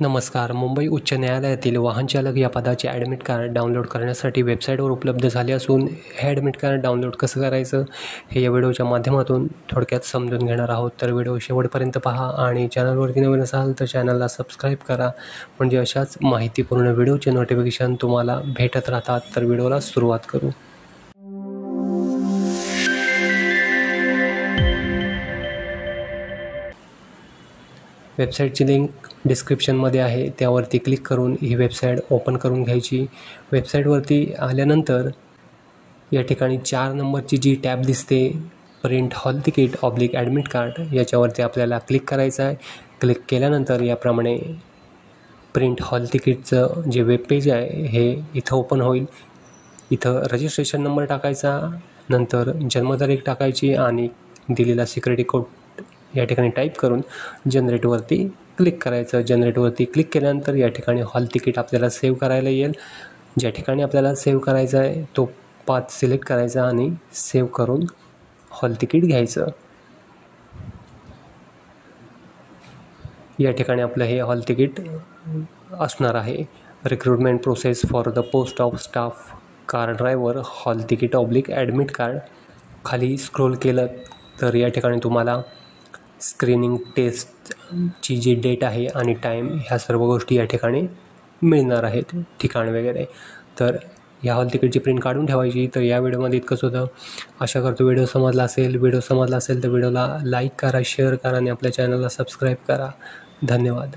नमस्कार. मुंबई उच्च न्यायालयातील वाहन चालक या पदाचे ॲडमिट कार्ड डाउनलोड करण्यासाठी वेबसाईटवर उपलब्ध झाले असून हे ॲडमिट कार्ड डाउनलोड कसं करायचं हे या व्हिडिओच्या माध्यमातून थोडक्यात समजून घेणार आहोत. तर व्हिडिओ शेवटपर्यंत पहा आणि चॅनलवरती नवीन असाल तर चॅनलला सबस्क्राईब करा, म्हणजे अशाच माहितीपूर्ण व्हिडिओचे नोटिफिकेशन तुम्हाला भेटत राहतात. तर व्हिडिओला सुरुवात करू. वेबसाईटची लिंक डिस्क्रिप्शनमध्ये आहे, त्यावरती क्लिक करून ही वेबसाईट ओपन करून घ्यायची. वेबसाईटवरती आल्यानंतर या ठिकाणी 4 नंबरची जी टॅब दिसते, print hall ticket oblique admit card, याच्यावरती आपल्याला क्लिक करायचं आहे. क्लिक केल्यानंतर याप्रमाणे प्रिंट हॉल तिकीटचं जे वेब पेज आहे हे इथं ओपन होईल. इथं रजिस्ट्रेशन नंबर टाकायचा, नंतर जन्मतारीख टाकायची आणि दिलेला सिक्युरिटी कोड या ठिकाणी टाईप करून जनरेटवरती क्लिक करायचं. जनरेटवरती क्लिक केल्यानंतर या ठिकाणी हॉल तिकीट आपल्याला सेव्ह करायला येईल. ज्या ठिकाणी आपल्याला सेव्ह करायचा आहे तो पाथ सिलेक्ट करायचा आणि सेव्ह करून हॉल तिकीट घ्यायचं. या ठिकाणी आपलं हे हॉल तिकीट असणार आहे. Recruitment process for the post of staff car driver hall ticket oblique admit card. खाली स्क्रोल केलं तर या ठिकाणी तुम्हाला स्क्रीनिंग टेस्टची जी डेट आहे आणि टाईम ह्या सर्व गोष्टी या ठिकाणी मिळणार आहेत, ठिकाण वगैरे. तर ह्या हॉल तिकीटची प्रिंट काढून ठेवायची. तर या व्हिडिओमध्ये इतकंच होतं. आशा करतो व्हिडिओ समजला असेल तर व्हिडिओला लाईक करा, शेअर करा आणि आपल्या चॅनलला सबस्क्राईब करा. धन्यवाद.